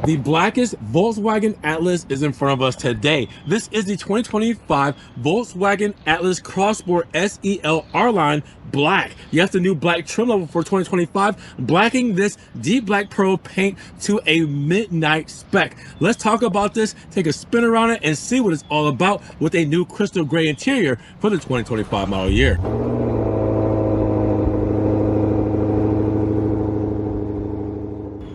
The blackest Volkswagen Atlas is in front of us today. This is the 2025 Volkswagen Atlas Crosssport SEL R-Line Black. Yes, the new black trim level for 2025, blacking this deep black pearl paint to a midnight spec. Let's talk about this, take a spin around it, and see what it's all about with a new crystal gray interior for the 2025 model year.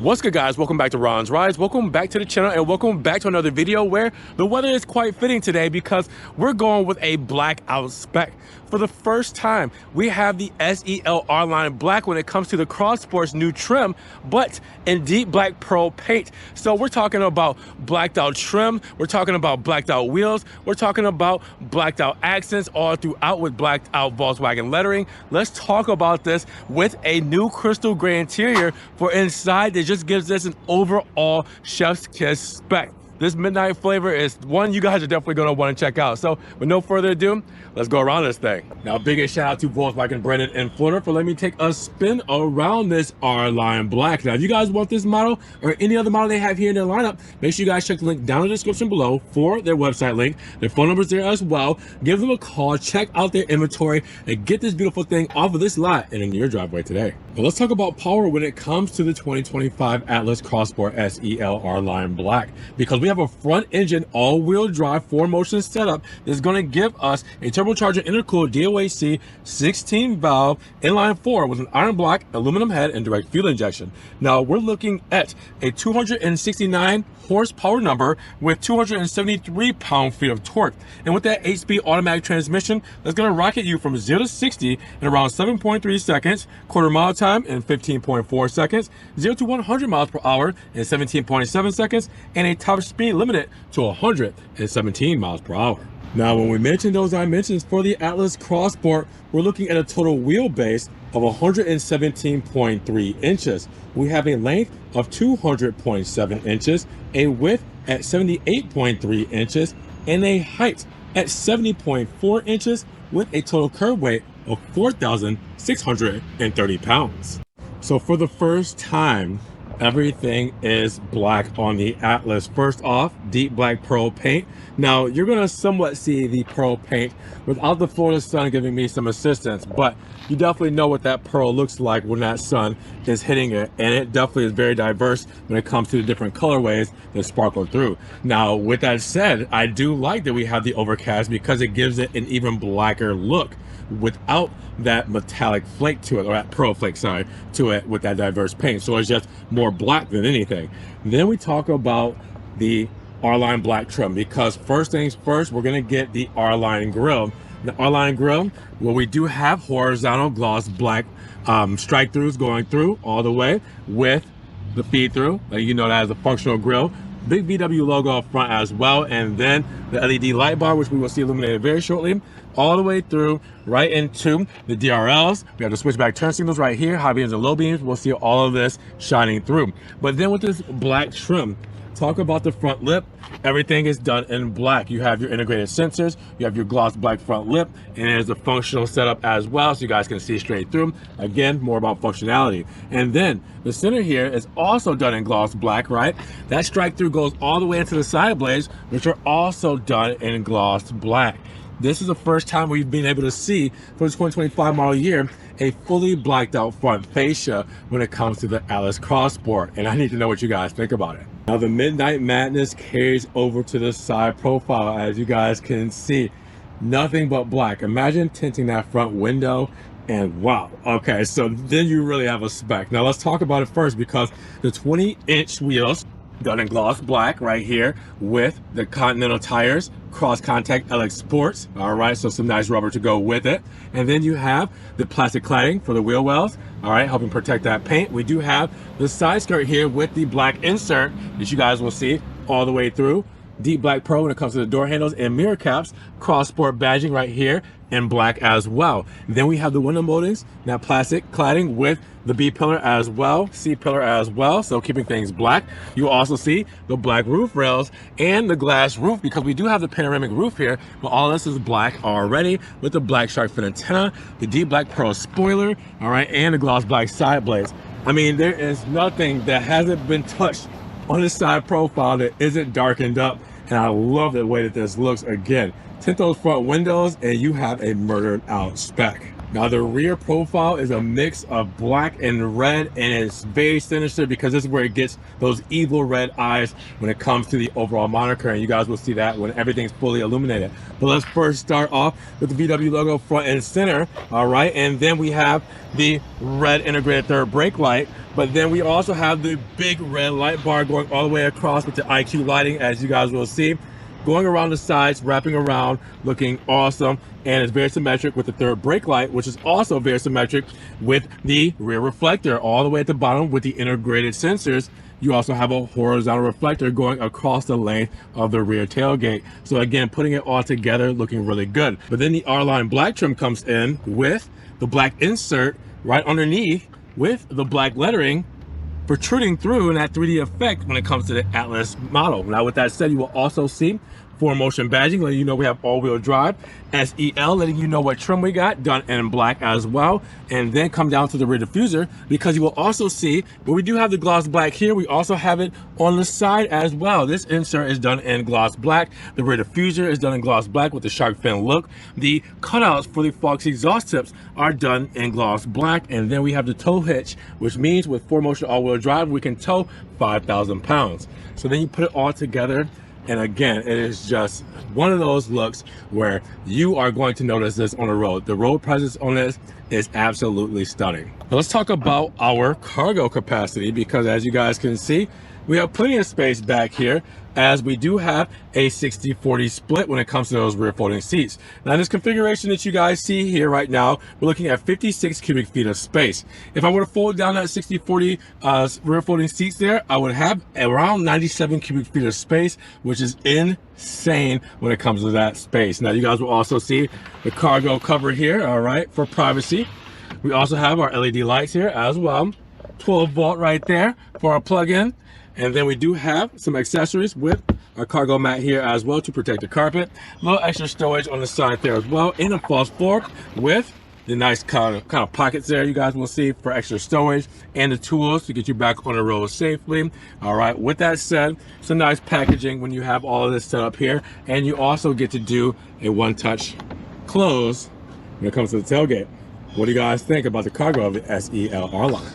What's good, guys? Welcome back to Ron's Rides. Welcome back to the channel, and welcome back to another video where the weather is quite fitting today because we're going with a blackout spec. For the first time, we have the SEL R-Line Black when it comes to the Crosssport's new trim, but in deep black pearl paint. So we're talking about blacked out trim, we're talking about blacked out wheels, we're talking about blacked out accents all throughout with blacked out Volkswagen lettering. Let's talk about this with a new crystal gray interior for inside that just gives this an overall chef's kiss spec. This midnight flavor is one you guys are definitely going to want to check out. So with no further ado, let's go around this thing. Now, biggest shout out to Volkswagen Brandon and Florida for letting me take a spin around this R-Line Black. Now, if you guys want this model or any other model they have here in their lineup, make sure you guys check the link down in the description below for their website link. Their phone number's there as well. Give them a call, check out their inventory, and get this beautiful thing off of this lot and in your driveway today. Now, let's talk about power when it comes to the 2025 Atlas Crosssport SEL R-Line Black, because we have a front engine all-wheel drive 4Motion setup that's going to give us a turbocharger intercooled DOAC 16 valve inline 4 with an iron block, aluminum head, and direct fuel injection. Now we're looking at a 269 horsepower number with 273 pound-feet of torque, and with that 8-speed automatic transmission that's going to rocket you from 0 to 60 in around 7.3 seconds, quarter mile time in 15.4 seconds, 0 to 100 miles per hour in 17.7 seconds, and a top speed limited to 117 miles per hour. Now, when we mention those dimensions for the Atlas Crosssport, we're looking at a total wheelbase of 117.3 inches. We have a length of 200.7 inches, a width at 78.3 inches, and a height at 70.4 inches with a total curb weight of 4,630 pounds. So for the first time, everything is black on the Atlas. First off, deep black pearl paint. Now you're going to somewhat see the pearl paint without the Florida sun giving me some assistance, but you definitely know what that pearl looks like when that sun is hitting it, and it definitely is very diverse when it comes to the different colorways that sparkle through. Now with that said, I do like that we have the overcast because it gives it an even blacker look without that metallic flake to it, or that pearl flake, sorry, to it with that diverse paint. So it's just more black than anything. Then we talk about the R-Line Black trim, because first things first, we're going to get the R-Line grille. The R-Line grille, well, we do have horizontal gloss black strike throughs going through all the way with the feed through, like you know that as a functional grille. Big VW logo up front as well, and then the LED light bar, which we will see illuminated very shortly, all the way through right into the DRLs. We have the switchback turn signals right here, high beams and low beams. We'll see all of this shining through. But then with this black trim, talk about the front lip. Everything is done in black. You have your integrated sensors, you have your gloss black front lip, and there's a functional setup as well, so you guys can see straight through. Again, more about functionality. And then the center here is also done in gloss black, right? That strike through goes all the way into the side blades, which are also done in gloss black. This is the first time we've been able to see for the 2025 model year a fully blacked out front fascia when it comes to the Atlas Crosssport, and I need to know what you guys think about it. Now the Midnight Madness carries over to the side profile, as you guys can see. Nothing but black. Imagine tinting that front window, and wow. Okay, so then you really have a spec. Now let's talk about it first, because the 20-inch wheels done in gloss black right here with the Continental tires, cross contact LX Sports. All right, so some nice rubber to go with it. And then you have the plastic cladding for the wheel wells, all right, helping protect that paint. We do have the side skirt here with the black insert that you guys will see all the way through. Deep black pearl when it comes to the door handles and mirror caps. Crosssport badging right here in black as well. Then we have the window moldings, now plastic cladding with the B pillar as well, C pillar as well, so keeping things black. You also see the black roof rails and the glass roof, because we do have the panoramic roof here, but all this is black already with the black shark fin antenna, the deep black pearl spoiler, all right, and the gloss black side blades. I mean, there is nothing that hasn't been touched on the side profile that isn't darkened up. And I love the way that this looks. Again, tint those front windows and you have a murdered out Spec. Now the rear profile is a mix of black and red, and it's very sinister because this is where it gets those evil red eyes when it comes to the overall moniker, and you guys will see that when everything's fully illuminated. But let's first start off with the VW logo front and center, all right? And then we have the red integrated third brake light, but then we also have the big red light bar going all the way across with the IQ lighting, as you guys will see, going around the sides, wrapping around, looking awesome. And it's very symmetric with the third brake light, which is also very symmetric with the rear reflector all the way at the bottom with the integrated sensors. You also have a horizontal reflector going across the length of the rear tailgate. So again, putting it all together, looking really good. But then the R-Line black trim comes in with the black insert right underneath with the black lettering protruding through in that 3D effect when it comes to the Atlas model. Now with that said, you will also see 4Motion badging, letting you know we have all-wheel drive. SEL, letting you know what trim we got, done in black as well. And then come down to the rear diffuser, because you will also see, where we do have the gloss black here, we also have it on the side as well. This insert is done in gloss black. The rear diffuser is done in gloss black with the shark fin look. The cutouts for the Fox exhaust tips are done in gloss black. And then we have the tow hitch, which means with 4Motion all-wheel drive, we can tow 5,000 pounds. So then you put it all together, and again, it is just one of those looks where you are going to notice this on the road. The road presence on this is absolutely stunning. Now let's talk about our cargo capacity, because as you guys can see, we have plenty of space back here, as we do have a 60-40 split when it comes to those rear folding seats. Now in this configuration that you guys see here right now, we're looking at 56 cubic feet of space. If I were to fold down that 60-40 rear folding seats there, I would have around 97 cubic feet of space, which is insane when it comes to that space. Now you guys will also see the cargo cover here, all right, for privacy. We also have our LED lights here as well. 12 volt right there for our plug-in. And then we do have some accessories with our cargo mat here as well to protect the carpet. A little extra storage on the side there as well, and a false fork with the nice kind of pockets there you guys will see for extra storage, and the tools to get you back on the road safely. All right, with that said, some nice packaging when you have all of this set up here, and you also get to do a one-touch close when it comes to the tailgate. What do you guys think about the cargo of the SEL R-Line?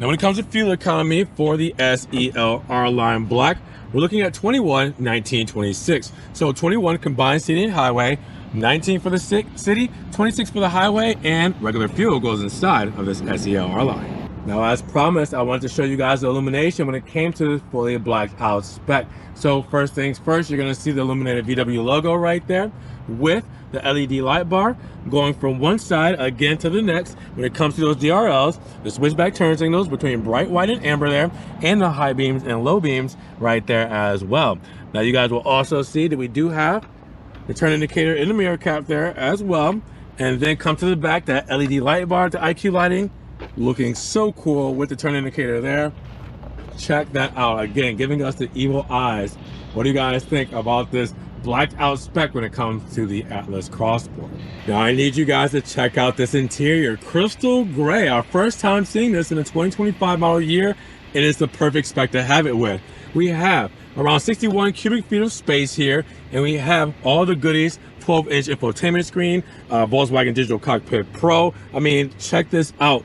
Now when it comes to fuel economy for the SEL R-Line Black, we're looking at 21, 19, 26. So 21 combined city and highway, 19 for the city, 26 for the highway, and regular fuel goes inside of this SEL R-Line. Now as promised, I wanted to show you guys the illumination when it came to the fully blacked out Spec. So first things first, you're gonna see the illuminated VW logo right there with the LED light bar going from one side again to the next. When it comes to those DRLs, the switchback turn signals between bright white and amber there, and the high beams and low beams right there as well. Now you guys will also see that we do have the turn indicator in the mirror cap there as well. And then come to the back, that LED light bar, the IQ lighting, looking so cool with the turn indicator there. Check that out. Again, giving us the evil eyes. What do you guys think about this blacked out Spec when it comes to the Atlas Crossport? Now I need you guys to check out this interior. Crystal gray, our first time seeing this in the 2025 model year. It is the perfect Spec to have it with. We have around 61 cubic feet of space here, and we have all the goodies. 12-inch infotainment screen, Volkswagen Digital Cockpit Pro. I mean, check this out.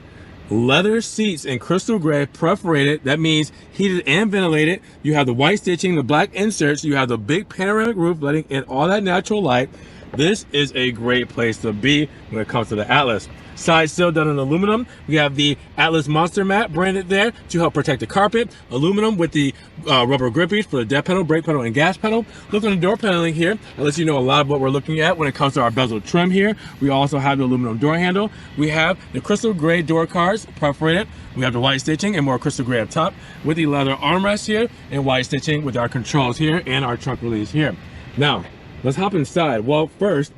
Leather seats in crystal gray, perforated. That means heated and ventilated. You have the white stitching, the black inserts. You have the big panoramic roof letting in all that natural light. This is a great place to be when it comes to the Atlas. Side sill done in aluminum. We have the Atlas Monster Mat branded there to help protect the carpet. Aluminum with the rubber grippies for the deck pedal, brake pedal, and gas pedal. Look on the door paneling here. It lets you know a lot of what we're looking at when it comes to our bezel trim here. We also have the aluminum door handle. We have the crystal gray door cards, perforated. We have the white stitching and more crystal gray up top with the leather armrest here, and white stitching with our controls here and our trunk release here. Now, let's hop inside. Well, first,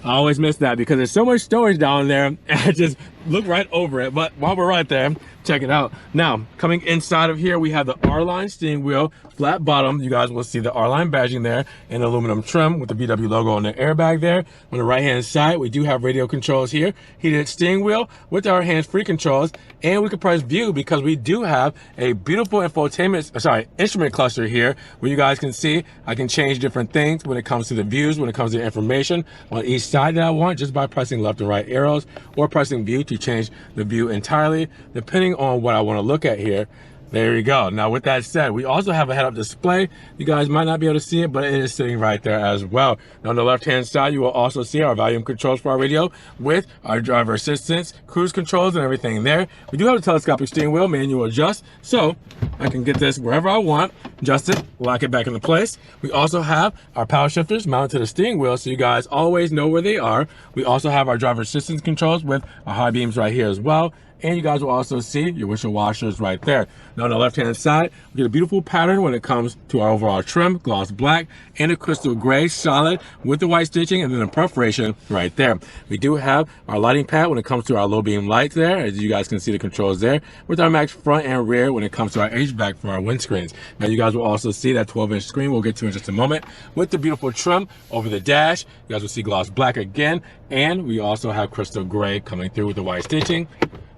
I always miss that because there's so much storage down there, and I just look right over it. But while we're right there, check it out. Now, coming inside of here, we have the R-Line steering wheel, flat bottom. You guys will see the R-Line badging there and aluminum trim with the VW logo on the airbag there. On the right-hand side, we do have radio controls here, heated steering wheel with our hands-free controls, and we can press view because we do have a beautiful instrument cluster here where you guys can see I can change different things when it comes to the views, when it comes to information on each side that I want, just by pressing left and right arrows or pressing view to change the view entirely, depending on what I want to look at here. There you go. Now, with that said, we also have a head-up display. You guys might not be able to see it, but it is sitting right there as well. Now, on the left-hand side, you will also see our volume controls for our radio with our driver assistance, cruise controls, and everything there. We do have a telescopic steering wheel, manual adjust, so I can get this wherever I want, adjust it, lock it back into place. We also have our power shifters mounted to the steering wheel, so you guys always know where they are. We also have our driver assistance controls with our high beams right here as well. And you guys will also see your windshield washers right there. Now on the left-hand side, we get a beautiful pattern when it comes to our overall trim, gloss black, and a crystal gray solid with the white stitching and then a perforation right there. We do have our lighting pad when it comes to our low beam lights there, as you guys can see the controls there, with our max front and rear when it comes to our HVAC for our windscreens. Now you guys will also see that 12-inch screen we'll get to in just a moment with the beautiful trim over the dash. You guys will see gloss black again, and we also have crystal gray coming through with the white stitching.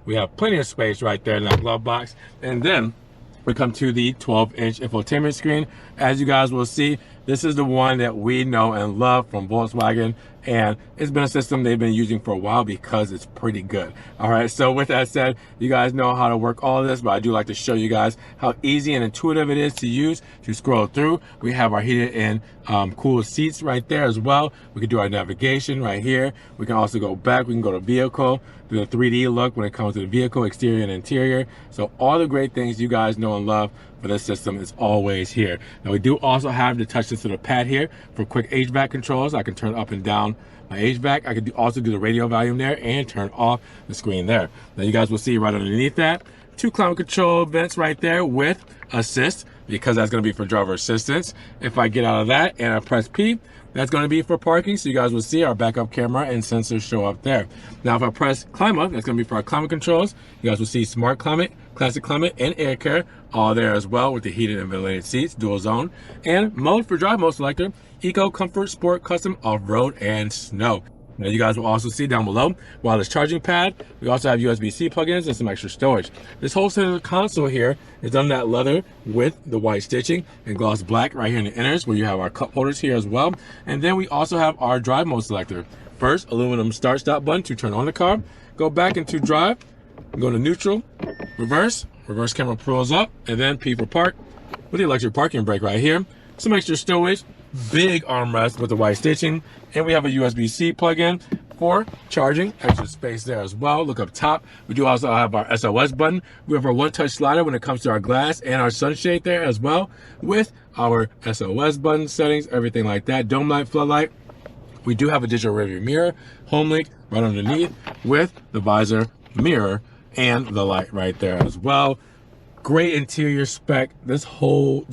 We have plenty of space right there in that glove box. And then we come to the 12-inch infotainment screen. As you guys will see, this is the one that we know and love from Volkswagen, and it's been a system they've been using for a while because it's pretty good. All right, so with that said, you guys know how to work all of this, but I do like to show you guys how easy and intuitive it is to use to scroll through. We have our heated and cool seats right there as well. We can do our navigation right here. We can also go back. We can go to vehicle, do the 3D look when it comes to the vehicle, exterior and interior. So all the great things you guys know and love for this system is always here. Now we do also have the touch sensitive pad here for quick HVAC controls. I can turn up and down my HVAC. I could also do the radio volume there and turn off the screen there. Now you guys will see right underneath that, 2 climate control vents right there with assist, because that's going to be for driver assistance. If I get out of that and I press P, that's going to be for parking. So you guys will see our backup camera and sensors show up there. Now, if I press climate, that's going to be for our climate controls. You guys will see smart climate, classic climate, and air care all there as well with the heated and ventilated seats, dual zone, and mode for drive mode selector, eco, comfort, sport, custom, off-road, and snow. Now you guys will also see down below wireless charging pad. We also have USB-C plugins and some extra storage. This whole center console here is done in that leather with the white stitching and gloss black right here in the inners, where you have our cup holders here as well. And then we also have our drive mode selector. First, aluminum start stop button to turn on the car. Go back into drive, go to neutral, reverse camera pulls up, and then P for park with the electric parking brake right here. Some extra storage, big armrest with the white stitching, and we have a USB-C plug-in for charging, extra space there as well. Look up top, we do also have our SOS button. We have our one-touch slider when it comes to our glass and our sunshade there as well, with our SOS button settings, everything like that. Dome light, floodlight. We do have a digital rearview mirror, home link right underneath with the visor, mirror, and the light right there as well. Great interior spec. This whole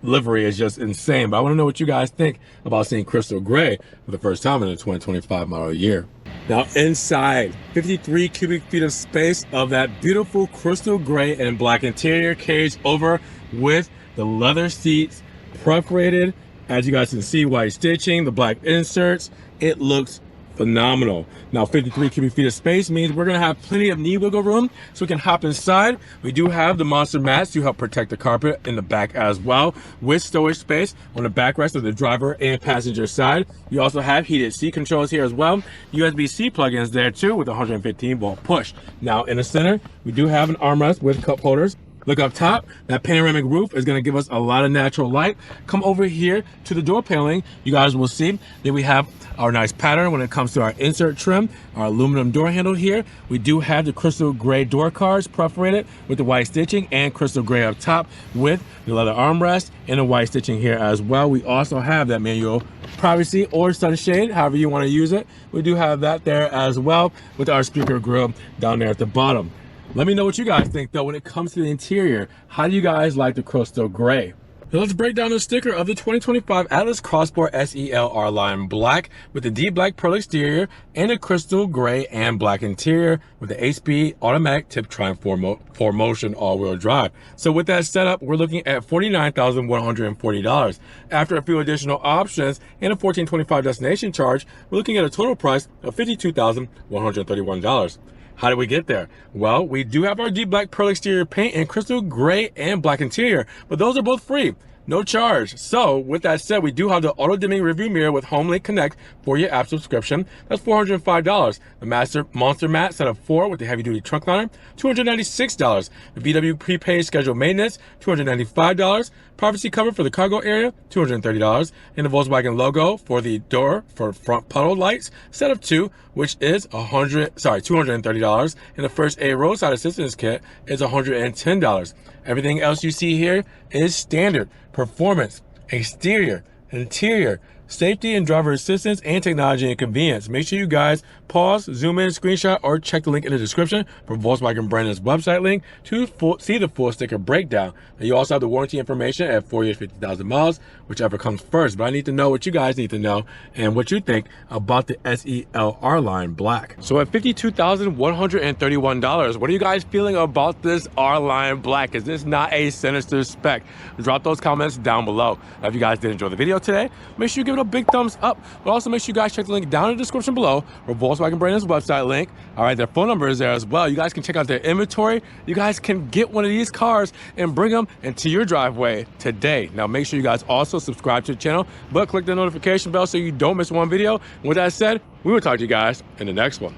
livery is just insane, but I want to know what you guys think about seeing crystal gray for the first time in the 2025 model year. Now inside, 53 cubic feet of space of that beautiful crystal gray and black interior, cage over with the leather seats, perforated, as you guys can see, white stitching, the black inserts. It looks phenomenal. Now 53 cubic feet of space means we're going to have plenty of knee wiggle room so we can hop inside. We do have the monster mats to help protect the carpet in the back as well, with storage space on the backrest of the driver and passenger side. You also have heated seat controls here as well. USB-C plugins there too with 115 volt push. Now in the center, we do have an armrest with cup holders. Look up top, that panoramic roof is going to give us a lot of natural light. Come over here to the door paneling, you guys will see that we have our nice pattern when it comes to our insert trim, our aluminum door handle here. We do have the crystal gray door cards perforated with the white stitching, and crystal gray up top with the leather armrest and the white stitching here as well. We also have that manual privacy or sunshade, however you want to use it. We do have that there as well with our speaker grill down there at the bottom. Let me know what you guys think though when it comes to the interior. How do you guys like the crystal gray? So let's break down the sticker of the 2025 Atlas Crossport SEL R-Line Black with the Deep Black Pearl exterior and a crystal gray and black interior with the 8-speed automatic tip Triumph 4Motion all-wheel drive. So with that setup, we're looking at $49,140. After a few additional options and a $1,425 destination charge, we're looking at a total price of $52,131. How did we get there? Well, we do have our Deep Black Pearl exterior paint and crystal gray and black interior, but those are both free. No charge. So with that said, we do have the auto dimming review mirror with HomeLink Connect for your app subscription. That's $405. The Monster Mat set of 4 with the heavy duty trunk liner, $296. The VW prepaid scheduled maintenance, $295. Privacy cover for the cargo area, $230. And the Volkswagen logo for the door for front puddle lights, set of 2, which is $230. And the first aid roadside assistance kit is $110. Everything else you see here is standard. Performance, exterior, interior, safety and driver assistance, and technology and convenience. Make sure you guys pause, zoom in, screenshot, or check the link in the description for Volkswagen brand's website link to see the full sticker breakdown. And you also have the warranty information at 4 years, 50,000 miles, whichever comes first. But I need to know what you guys need to know and what you think about the SEL R-Line Black. So at $52,131, what are you guys feeling about this R-Line Black? Is this not a sinister spec? Drop those comments down below. Now, if you guys did enjoy the video today, make sure you give it a big thumbs up, but also make sure you guys check the link down in the description below for Volkswagen brand's website link. All right, their phone number is there as well. You guys can check out their inventory. You guys can get one of these cars and bring them into your driveway today. Now, make sure you guys also subscribe to the channel, but click the notification bell so you don't miss one video. And with that said, we will talk to you guys in the next one.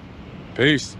Peace.